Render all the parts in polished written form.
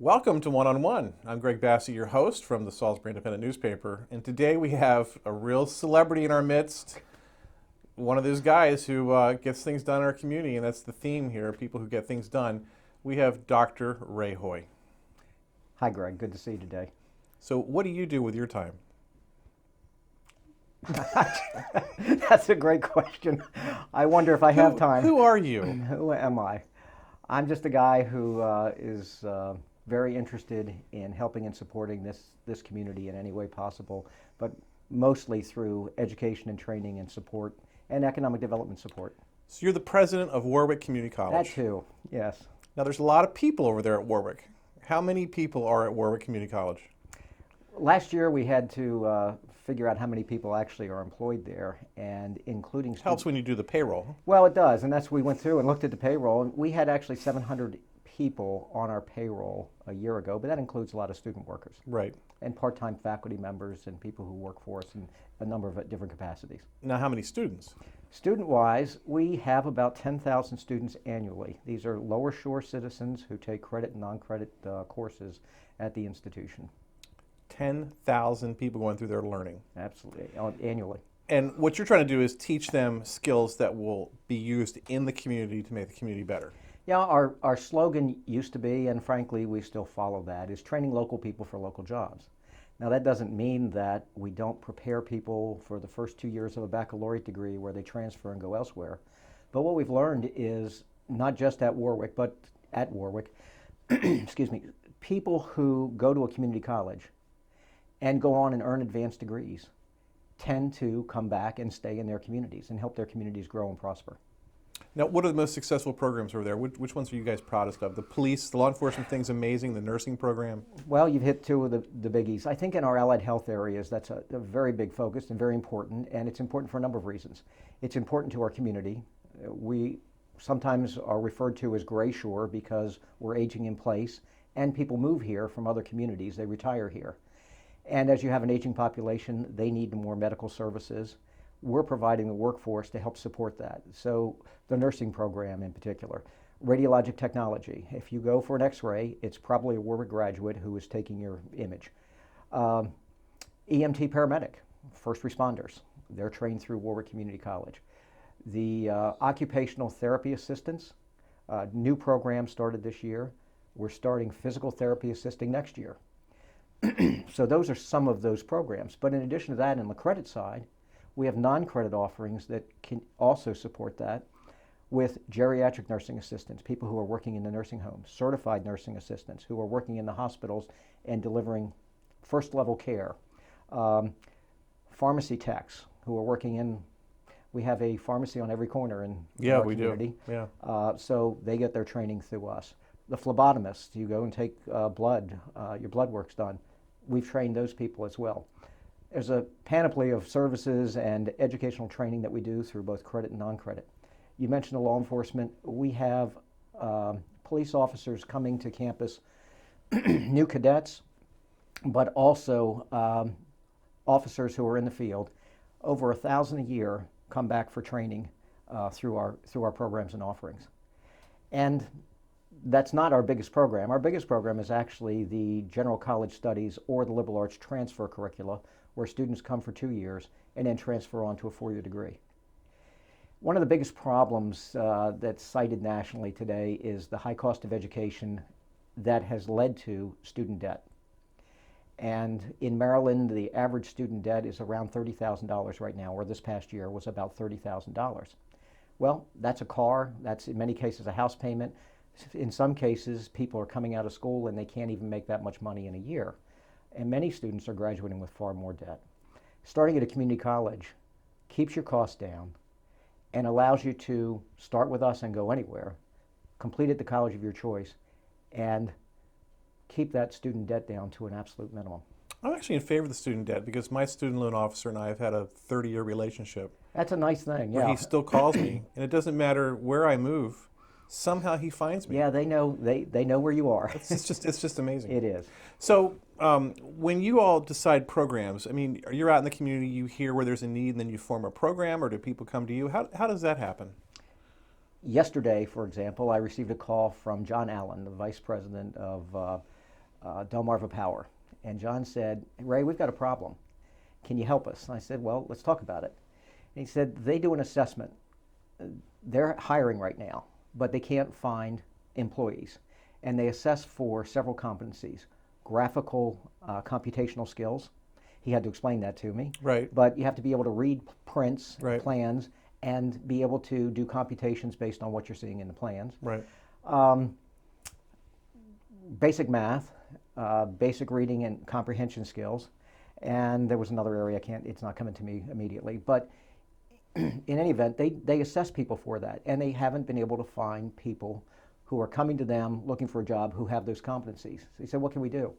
Welcome to One-on-One. I'm Greg Bassey, your host from the Salisbury Independent newspaper, and today we have a real celebrity in our midst, one of those guys who gets things done in our community, and that's the theme here, people who get things done. We have Dr. Ray Hoy. Hi, Greg. Good to see you today. So what do you do with your time? That's a great question. I wonder if I have time. Who are you? Who am I? I'm just a guy who is very interested in helping and supporting this community in any way possible, but mostly through education and training and support and economic development support. So you're the president of Warwick Community College. That too, yes. Now there's a lot of people over there at Warwick. How many people are at Warwick Community College? Last year we had to figure out how many people actually are employed there, and including students. Helps when you do the payroll. Well, it does, and that's we went through and looked at the payroll, and we had actually 700 people on our payroll a year ago, but that includes a lot of student workers. Right. And part-time faculty members and people who work for us in a number of different capacities. Now how many students? Student-wise, we have about 10,000 students annually. These are Lower Shore citizens who take credit and non-credit courses at the institution. 10,000 people going through their learning. Absolutely, annually. And what you're trying to do is teach them skills that will be used in the community to make the community better. Yeah, our slogan used to be, and frankly we still follow that, is training local people for local jobs. Now that doesn't mean that we don't prepare people for the first 2 years of a baccalaureate degree where they transfer and go elsewhere. But what we've learned is, not just at Warwick, but at Warwick, excuse me, people who go to a community college and go on and earn advanced degrees tend to come back and stay in their communities and help their communities grow and prosper. Now, what are the most successful programs over there? Which ones are you guys proudest of? The police, the law enforcement thing's amazing, the nursing program? Well, you've hit two of the biggies. I think in our allied health areas, that's a very big focus and very important, and it's important for a number of reasons. It's important to our community. We sometimes are referred to as Gray Shore because we're aging in place, and people move here from other communities, they retire here. And as you have an aging population, they need more medical services. We're providing the workforce to help support that. So the nursing program in particular. Radiologic technology. If you go for an x-ray, it's probably a Warwick graduate who is taking your image. EMT paramedic, first responders. They're trained through Warwick Community College. The occupational therapy assistants, new program started this year. We're starting physical therapy assisting next year. So those are some of those programs. But in addition to that, on the credit side, we have non-credit offerings that can also support that with geriatric nursing assistants, people who are working in the nursing homes, certified nursing assistants who are working in the hospitals and delivering first-level care, pharmacy techs who are working in, we have a pharmacy on every corner in our community. Yeah. So they get their training through us. The phlebotomists, you go and take blood, your blood work's done. We've trained those people as well. There's a panoply of services and educational training that we do through both credit and non-credit. You mentioned the law enforcement. We have police officers coming to campus, new cadets, but also officers who are in the field. Over 1,000 a year come back for training through our programs and offerings. And that's not our biggest program. Our biggest program is actually the General College Studies or the Liberal Arts Transfer Curricula, where students come for 2 years and then transfer on to a 4-year degree. One of the biggest problems that's cited nationally today is the high cost of education that has led to student debt. And in Maryland, the average student debt is around $30,000 right now, or this past year was about $30,000. Well, that's a car, that's in many cases a house payment. In some cases, people are coming out of school and they can't even make that much money in a year. And many students are graduating with far more debt. Starting at a community college keeps your costs down and allows you to start with us and go anywhere, complete at the college of your choice, and keep that student debt down to an absolute minimum. I'm actually in favor of the student debt because my student loan officer and I have had a 30-year relationship That's a nice thing, where yeah. he still calls me, and it doesn't matter where I move, somehow he finds me. Yeah, they know where you are. It's just amazing. It is. So when you all decide programs, I mean, you're out in the community, you hear where there's a need, and then you form a program, or do people come to you? How does that happen? Yesterday, for example, I received a call from John Allen, the vice president of Delmarva Power. And John said, "Ray, we've got a problem. Can you help us?" And I said, "Well, let's talk about it." And he said, "They do an assessment. They're hiring right now, but they can't find employees. And they assess for several competencies, graphical, computational skills." He had to explain that to me. Right. But you have to be able to read prints, Right. plans, and be able to do computations based on what you're seeing in the plans. Right. Basic math, basic reading and comprehension skills, and there was another area it's not coming to me immediately. But in any event, they assess people for that, and they haven't been able to find people who are coming to them looking for a job who have those competencies. So he said, "What can we do?"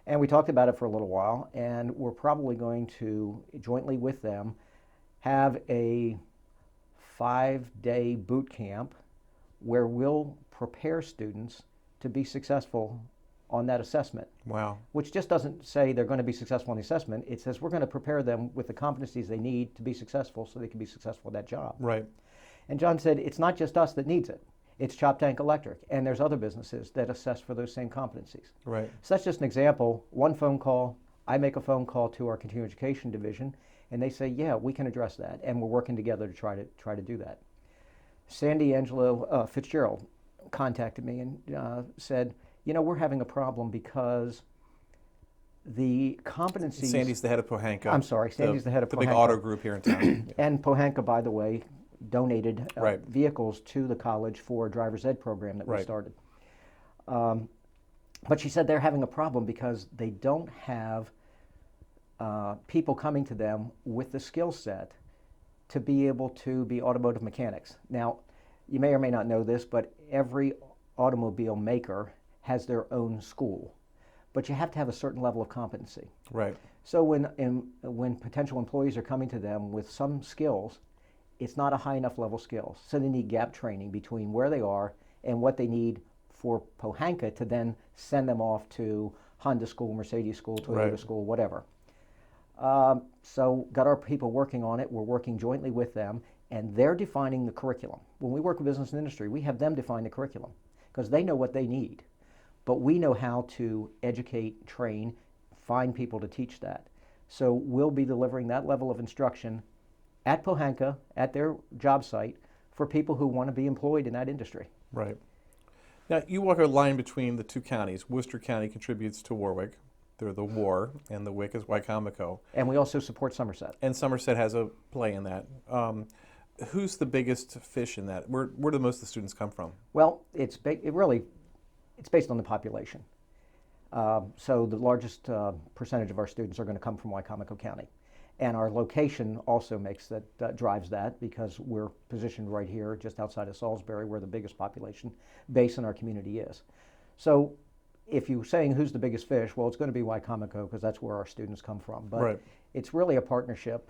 And we talked about it for a little while, and we're probably going to, jointly with them, have a 5-day boot camp where we'll prepare students to be successful on that assessment. Wow. Which just doesn't say they're going to be successful on the assessment. It says we're going to prepare them with the competencies they need to be successful so they can be successful at that job. Right. And John said, it's not just us that needs it. It's Chop Tank Electric, and there's other businesses that assess for those same competencies. Right. So that's just an example. One phone call, I make a phone call to our continuing education division, and they say, "Yeah, we can address that," and we're working together to try to do that. Sandy Angelo Fitzgerald contacted me and said, "We're having a problem because the competencies." Sandy's the head of Pohanka. I'm sorry, Sandy's the head of the big Pohanka. auto group here in town. And Pohanka, by the way, donated Right. vehicles to the college for a driver's ed program that we Right. started. But she said they're having a problem because they don't have people coming to them with the skill set to be able to be automotive mechanics. Now, you may or may not know this, but every automobile maker has their own school. But you have to have a certain level of competency. Right. So when potential employees are coming to them with some skills, it's not a high enough level skill. So they need gap training between where they are and what they need for Pohanka to then send them off to Honda school, Mercedes school, Toyota Right. school, whatever. So got our people working on it. We're working jointly with them, and they're defining the curriculum. When we work with business and industry, we have them define the curriculum because they know what they need. But we know how to educate, train, find people to teach that. So we'll be delivering that level of instruction at Pohanka, at their job site, for people who want to be employed in that industry. Right. Now, you walk a line between the two counties. Worcester County contributes to Warwick. They're the War, and the Wick is Wycomico. And we also support Somerset. And Somerset has a play in that. Who's the biggest fish in that? Where do most of the students come from? Well, it's based on the population. So the largest percentage of our students are going to come from Wycomico County. And our location also drives that because we're positioned right here just outside of Salisbury where the biggest population base in our community is. So if you're saying who's the biggest fish, well, it's going to be Wycomico because that's where our students come from. But Right. it's really a partnership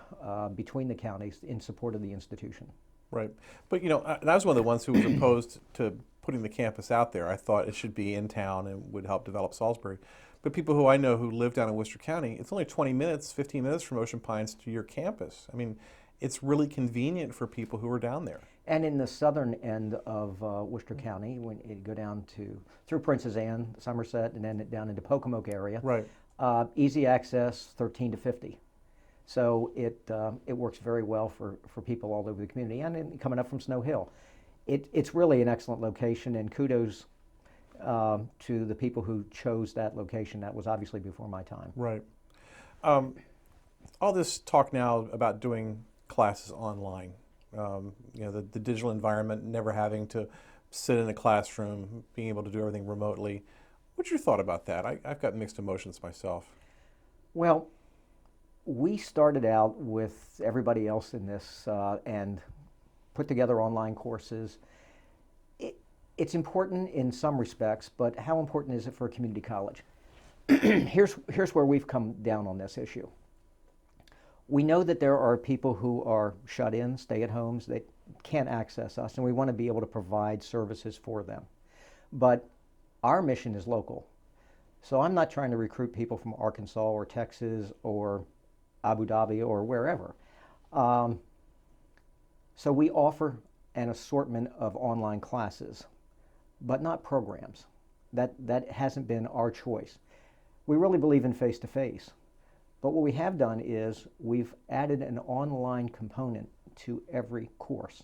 between the counties in support of the institution. Right. But, and I was one of the ones who was opposed to putting the campus out there. I thought it should be in town and would help develop Salisbury. But people who I know who live down in Worcester County, it's only 20 minutes, 15 minutes from Ocean Pines to your campus. I mean, it's really convenient for people who are down there. And in the southern end of Worcester County, when you go down through Princess Anne, Somerset, and then down into Pocomoke area, Right. Easy access, 13 to 50. So it works very well for people all over the community, and coming up from Snow Hill. It's really an excellent location, and kudos to the people who chose that location. That was obviously before my time. Right. All this talk now about doing classes online, the digital environment, never having to sit in a classroom, being able to do everything remotely. What's your thought about that? I've got mixed emotions myself. Well, we started out with everybody else in this, and put together online courses. It's important in some respects, but how important is it for a community college? Here's where we've come down on this issue. We know that there are people who are shut in, stay at homes, that can't access us, and we want to be able to provide services for them. But our mission is local. So I'm not trying to recruit people from Arkansas or Texas or Abu Dhabi or wherever. So we offer an assortment of online classes, but not programs. That hasn't been our choice. We really believe in face-to-face. But what we have done is we've added an online component to every course.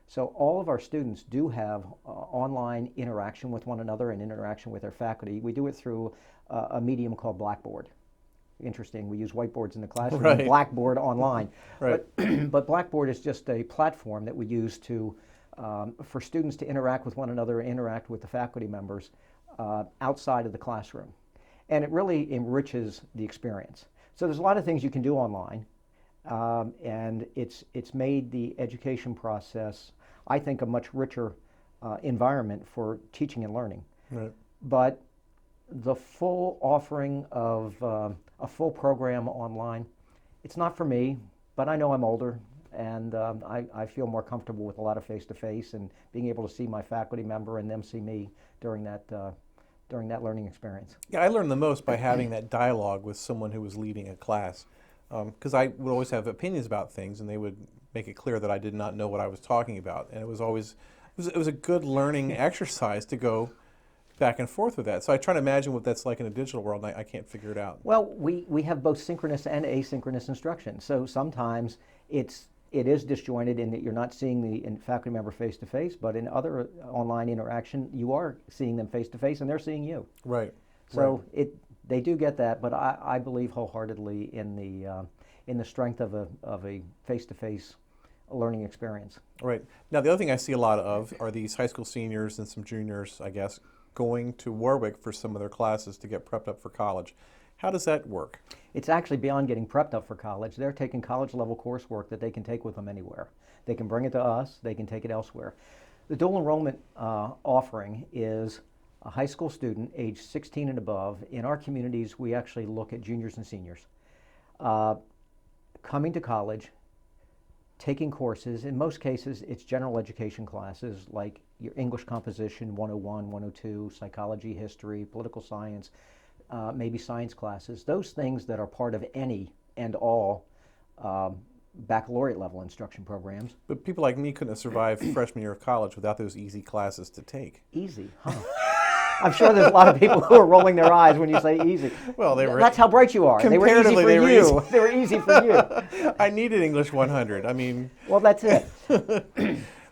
So all of our students do have online interaction with one another and interaction with their faculty. We do it through a medium called Blackboard. Interesting, we use whiteboards in the classroom, Right. and Blackboard online. Right. But Blackboard is just a platform that we use to, for students to interact with one another and interact with the faculty members outside of the classroom. And it really enriches the experience. So there's a lot of things you can do online, and it's made the education process, I think, a much richer environment for teaching and learning. Right. But the full offering of a full program online, it's not for me, but I know I'm older, and I feel more comfortable with a lot of face-to-face and being able to see my faculty member and them see me during that learning experience. Yeah, I learned the most by having that dialogue with someone who was leading a class, because I would always have opinions about things, and they would make it clear that I did not know what I was talking about, and it was a good learning exercise to go back and forth with that. So I try to imagine what that's like in a digital world, and I can't figure it out. Well, we have both synchronous and asynchronous instruction. So sometimes it is disjointed in that you're not seeing the faculty member face to face, but in other online interaction, you are seeing them face to face and they're seeing you. Right. So they do get that, but I believe wholeheartedly in the strength of a face to face learning experience. Right. Now, the other thing I see a lot of are these high school seniors and some juniors, I guess, going to Warwick for some of their classes to get prepped up for college. How does that work? It's actually beyond getting prepped up for college. They're taking college level coursework that they can take with them anywhere. They can bring it to us, they can take it elsewhere. The dual enrollment offering is a high school student age 16 and above. In our communities, we actually look at juniors and seniors coming to college, taking courses. In most cases, it's general education classes like your English composition 101, 102, psychology, history, political science, maybe science classes, those things that are part of any and all baccalaureate level instruction programs. But people like me couldn't have survived freshman year of college without those easy classes to take. Easy, huh? I'm sure there's a lot of people who are rolling their eyes when you say easy. Well, they were. That's how bright you are. They were easy for Comparatively, they were you. easy. They were easy for you. I needed English 100. I mean, Well, that's it.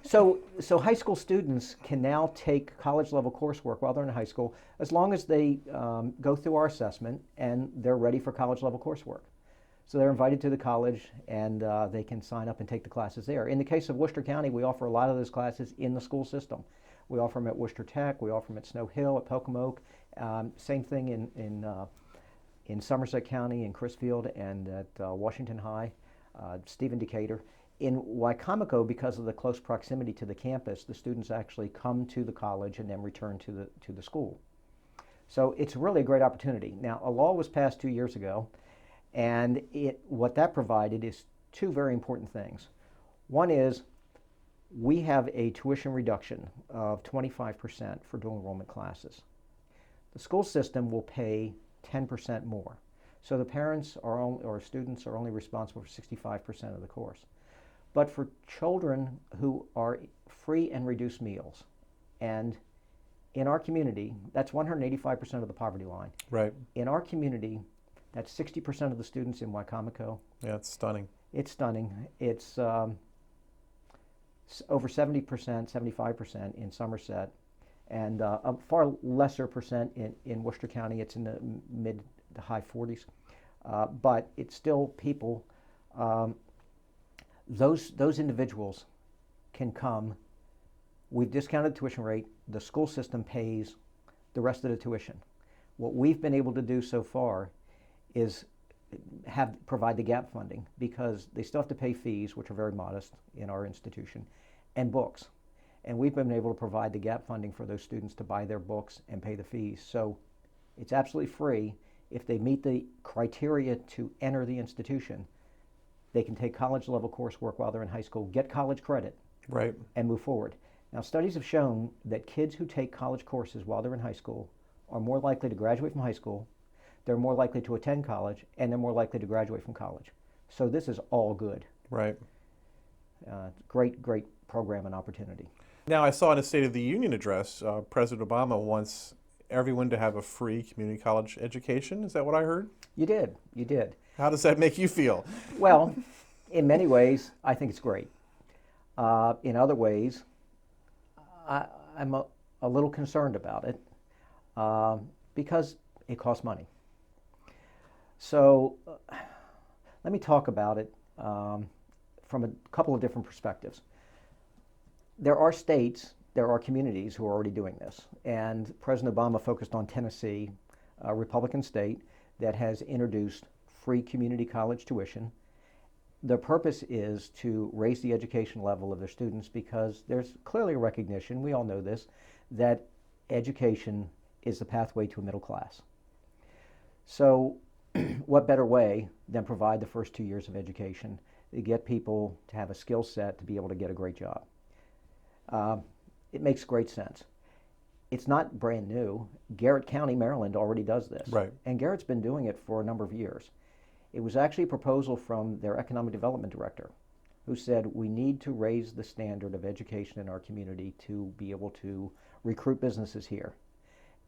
So high school students can now take college level coursework while they're in high school, as long as they go through our assessment and they're ready for college level coursework. So they're invited to the college and they can sign up and take the classes there. In the case of Worcester County, we offer a lot of those classes in the school system. We offer them at Worcester Tech, we offer them at Snow Hill, at Pocomoke. Same thing in Somerset County, in Crisfield, and at Washington High, Stephen Decatur. In Wicomico, because of the close proximity to the campus, the students actually come to the college and then return to the school. So it's really a great opportunity. Now, a law was passed 2 years ago, and what that provided is two very important things. One is we have a tuition reduction of 25% for dual enrollment classes. The school system will pay 10% more. So the parents or students are only responsible for 65% of the course. But for children who are free and reduced meals, and in our community, that's 185% of the poverty line. right. In our community, that's 60% of the students in Wicomico. Yeah, it's stunning. It's stunning. It's over 70%, 75% in Somerset, and a far lesser percent in Worcester County. It's in the mid to high 40s. But it's still people, those individuals can come. We've discounted the tuition rate. The school system pays the rest of the tuition. What we've been able to do so far is provide the gap funding, because they still have to pay fees, which are very modest in our institution, and books. And we've been able to provide the gap funding for those students to buy their books and pay the fees. So it's absolutely free. If they meet the criteria to enter the institution, they can take college level coursework while they're in high school, get college credit, Right. and move forward. Now, studies have shown that kids who take college courses while they're in high school are more likely to graduate from high school, they're more likely to attend college, and they're more likely to graduate from college. So this is all good. Right. Great, great program and opportunity. Now, I saw in a State of the Union address, President Obama wants everyone to have a free community college education. Is that what I heard? You did. How does that make you feel? Well, in many ways, I think it's great. In other ways, I'm a little concerned about it because it costs money. So let me talk about it from a couple of different perspectives. There are states, there are communities who are already doing this, and President Obama focused on Tennessee, a Republican state that has introduced free community college tuition. The purpose is to raise the education level of their students because there's clearly a recognition, we all know this, that education is the pathway to a middle class. So what better way than provide the first 2 years of education to get people to have a skill set to be able to get a great job? It makes great sense. It's not brand new. Garrett County, Maryland already does this. Right. And Garrett's been doing it for a number of years. It was actually a proposal from their economic development director who said we need to raise the standard of education in our community to be able to recruit businesses here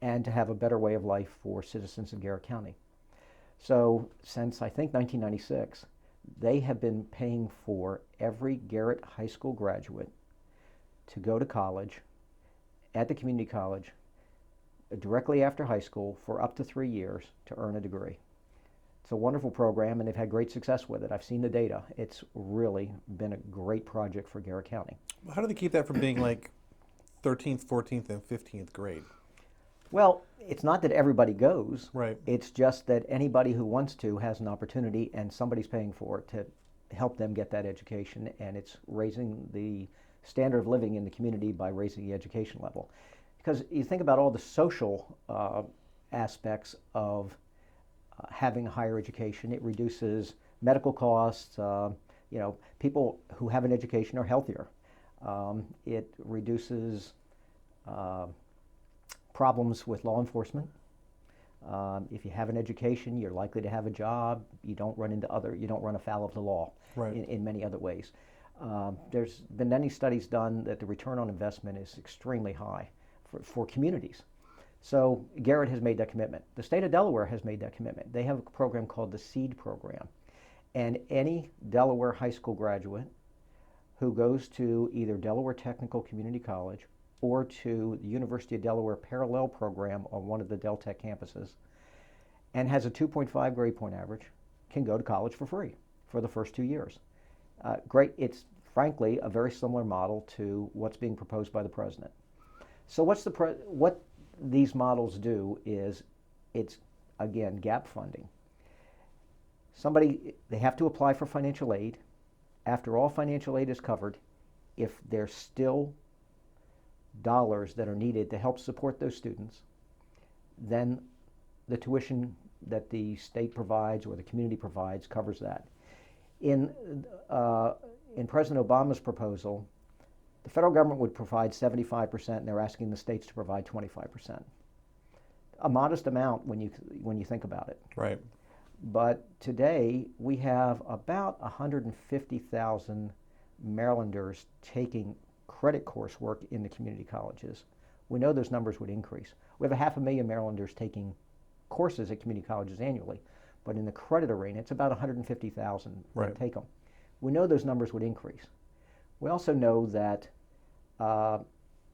and to have a better way of life for citizens of Garrett County. So since I think 1996, they have been paying for every Garrett High School graduate to go to college at the community college directly after high school for up to 3 years to earn a degree. It's a wonderful program, and they've had great success with it. I've seen the data. It's really been a great project for Garrett County. How do they keep that from being like 13th, 14th, and 15th grade? Well, it's not that everybody goes. Right. It's just that anybody who wants to has an opportunity, and somebody's paying for it to help them get that education, and it's raising the standard of living in the community by raising the education level. Because you think about all the social aspects of having higher education. It reduces medical costs. People who have an education are healthier. It reduces problems with law enforcement. If you have an education, you're likely to have a job. You don't run afoul of the law. Right. in many other ways. There's been many studies done that the return on investment is extremely high for communities. So Garrett has made that commitment. The state of Delaware has made that commitment. They have a program called the SEED program. And any Delaware high school graduate who goes to either Delaware Technical Community College or to the University of Delaware parallel program on one of the Del Tech campuses and has a 2.5 grade point average can go to college for free for the first 2 years. Great. It's frankly a very similar model to what's being proposed by the president. So what these models do is it's, again, gap funding. They have to apply for financial aid. After all financial aid is covered, if there's still dollars that are needed to help support those students, then the tuition that the state provides or the community provides covers that. In President Obama's proposal, the federal government would provide 75%, and they're asking the states to provide 25%. A modest amount when you think about it. Right. But today we have about 150,000 Marylanders taking credit coursework in the community colleges. We know those numbers would increase. We have 500,000 Marylanders taking courses at community colleges annually, but in the credit arena, it's about 150,000 Right. that take them. We know those numbers would increase. We also know that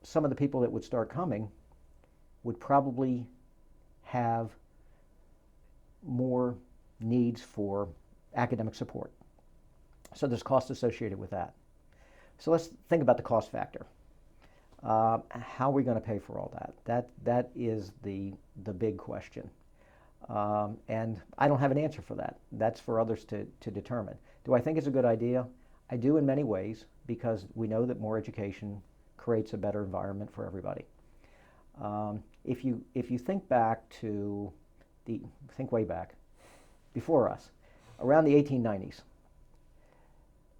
some of the people that would start coming would probably have more needs for academic support. So there's cost associated with that. So let's think about the cost factor. How are we going to pay for all that? That is the big question. And I don't have an answer for that. That's for others to determine. Do I think it's a good idea? I do in many ways. because we know that more education creates a better environment for everybody. If you think back to think way back, before us, around the 1890s,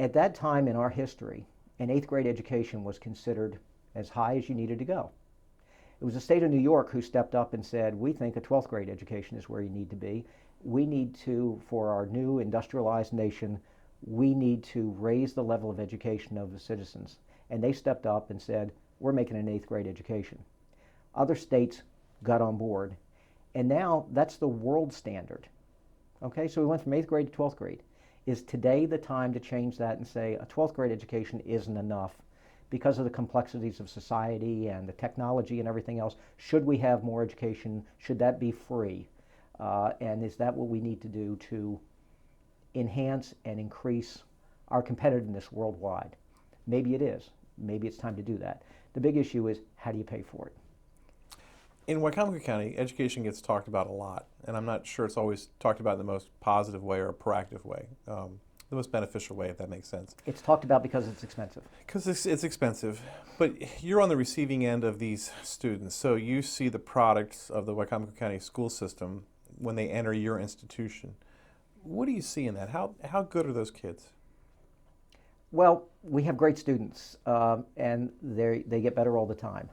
at that time in our history, an 8th grade education was considered as high as you needed to go. It was the state of New York who stepped up and said, we think a 12th grade education is where you need to be. We need to, for our new industrialized nation, we need to raise the level of education of the citizens. And they stepped up and said, we're making an 8th grade education. Other states got on board, and now that's the world standard. Okay, so we went from 8th grade to 12th grade. Is today the time to change that and say a 12th grade education isn't enough because of the complexities of society and the technology and everything else? Should we have more education? Should that be free? And is that what we need to do to enhance and increase our competitiveness worldwide? Maybe it is. Maybe it's time to do that. The big issue is, how do you pay for it? In Wycomico County, education gets talked about a lot, and I'm not sure it's always talked about in the most positive way or proactive way, the most beneficial way, if that makes sense. It's talked about because it's expensive. Because it's expensive, but you're on the receiving end of these students, so you see the products of the Wycomico County school system when they enter your institution. What do you see in that? How good are those kids? Well, we have great students, and they get better all the time.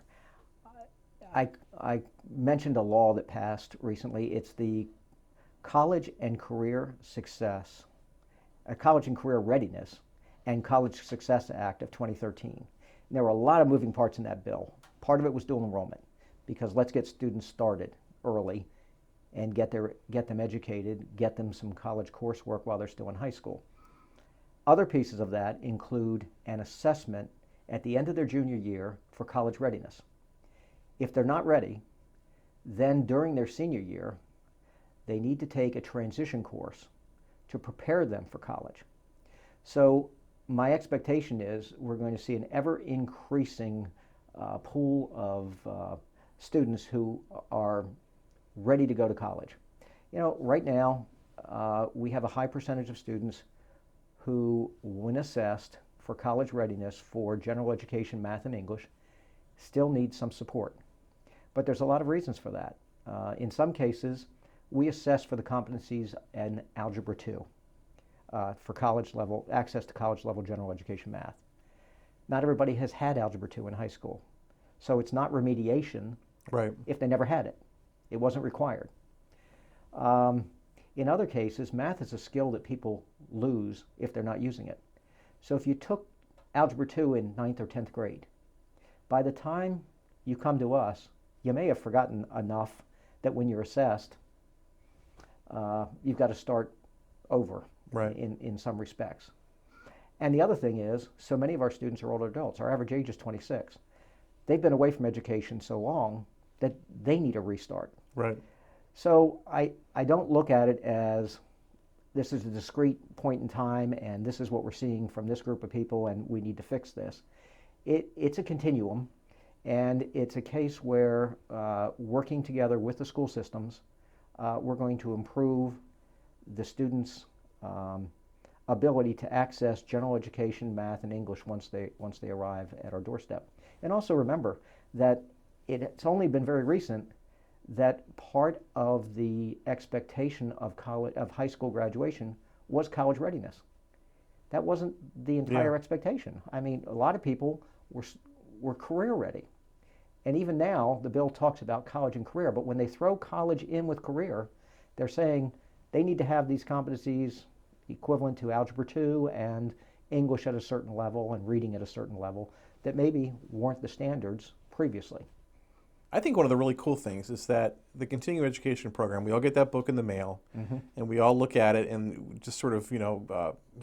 I mentioned a law that passed recently. It's the College and Career Success, College and Career Readiness, and College Success Act of 2013. And there were a lot of moving parts in that bill. Part of it was dual enrollment, because let's get students started early and get them educated, get them some college coursework while they're still in high school. Other pieces of that include an assessment at the end of their junior year for college readiness. If they're not ready, then during their senior year, they need to take a transition course to prepare them for college. So my expectation is we're going to see an ever-increasing pool of students who are ready to go to college. You know, right now, we have a high percentage of students who, when assessed for college readiness for general education, math, and English, still need some support. But there's a lot of reasons for that. In some cases, we assess for the competencies in Algebra 2 for college level, access to college level general education math. Not everybody has had Algebra 2 in high school. So it's not remediation Right. if they never had it. It wasn't required. In other cases, math is a skill that people lose if they're not using it. So if you took Algebra 2 in 9th or 10th grade, by the time you come to us, you may have forgotten enough that when you're assessed, you've got to start over Right. in some respects. And the other thing is, so many of our students are older adults. Our average age is 26. They've been away from education so long that they need a restart. Right. So I don't look at it as this is a discrete point in time and this is what we're seeing from this group of people and we need to fix this. It's a continuum, and it's a case where working together with the school systems, we're going to improve the students' ability to access general education, math, and English once they arrive at our doorstep. And also remember that it's only been very recent that part of the expectation of high school graduation was college readiness. That wasn't the entire expectation. I mean, a lot of people were career ready. And even now, the bill talks about college and career, but when they throw college in with career, they're saying they need to have these competencies equivalent to Algebra 2 and English at a certain level and reading at a certain level that maybe weren't the standards previously. I think one of the really cool things is that the continuing education program, we all get that book in the mail, and we all look at it and just sort of,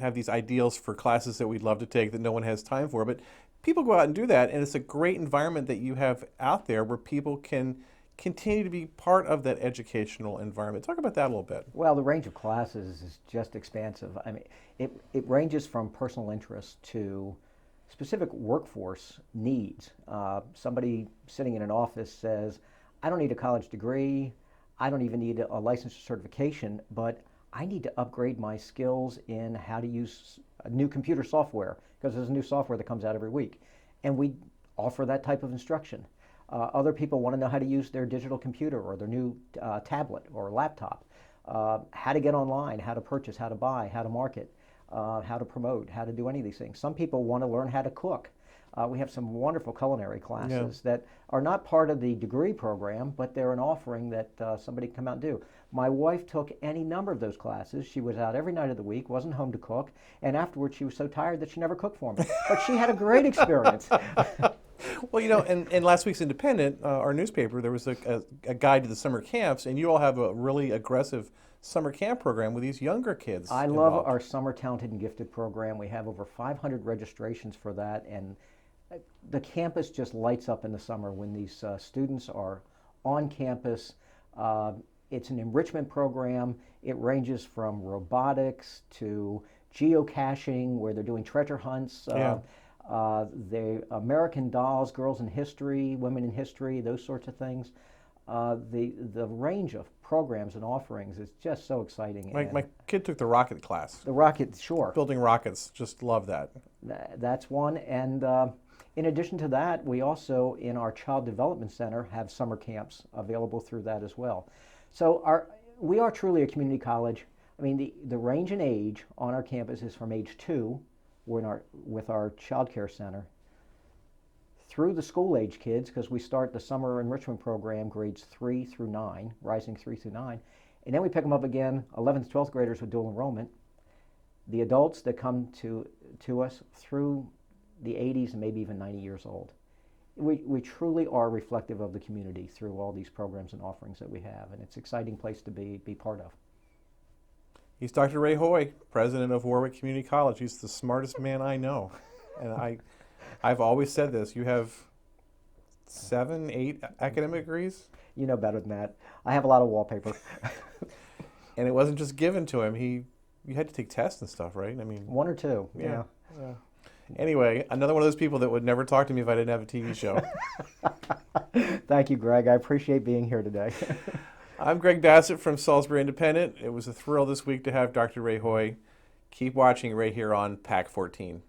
have these ideals for classes that we'd love to take that no one has time for. But people go out and do that, and it's a great environment that you have out there where people can continue to be part of that educational environment. Talk about that a little bit. Well, the range of classes is just expansive. I mean, it ranges from personal interest to specific workforce needs. Somebody sitting in an office says, I don't need a college degree, I don't even need a licensure certification, but I need to upgrade my skills in how to use a new computer software, because there's a new software that comes out every week. And we offer that type of instruction. Other people want to know how to use their digital computer or their new tablet or laptop, how to get online, how to purchase, how to buy, how to market, how to promote, how to do any of these things. Some people want to learn how to cook. We have some wonderful culinary classes that are not part of the degree program, but they're an offering that somebody can come out and do. My wife took any number of those classes. She was out every night of the week, wasn't home to cook, and afterwards she was so tired that she never cooked for me. But she had a great experience. Well, you know, in last week's Independent, our newspaper, there was a guide to the summer camps, and you all have a really aggressive summer camp program with these younger kids. I love our Summer Talented and Gifted program. We have over 500 registrations for that, and the campus just lights up in the summer when these students are on campus. It's an enrichment program. It ranges from robotics to geocaching, where they're doing treasure hunts. The American Dolls, Girls in History, Women in History, those sorts of things. The range of programs and offerings is just so exciting. My kid took the rocket class. The rocket, sure. Building rockets, just love that. That's one. And in addition to that, we also, in our Child Development Center, have summer camps available through that as well. So we are truly a community college. I mean, the range in age on our campus is from age 2, with our child care center, through the school age kids, because we start the summer enrichment program grades 3 through 9, rising 3 through 9, and then we pick them up again, 11th, 12th graders with dual enrollment, the adults that come to us through the 80s and maybe even 90 years old. We truly are reflective of the community through all these programs and offerings that we have, and it's an exciting place to be part of. He's Dr. Ray Hoy, president of Warwick Community College. He's the smartest man I know. And I've always said this, you have 7, 8 academic degrees? You know better than that. I have a lot of wallpaper. And it wasn't just given to him. You had to take tests and stuff, right? I mean, 1 or 2, yeah. Anyway, another one of those people that would never talk to me if I didn't have a TV show. Thank you, Greg. I appreciate being here today. I'm Greg Bassett from Salisbury Independent. It was a thrill this week to have Dr. Ray Hoy. Keep watching right here on PAC 14.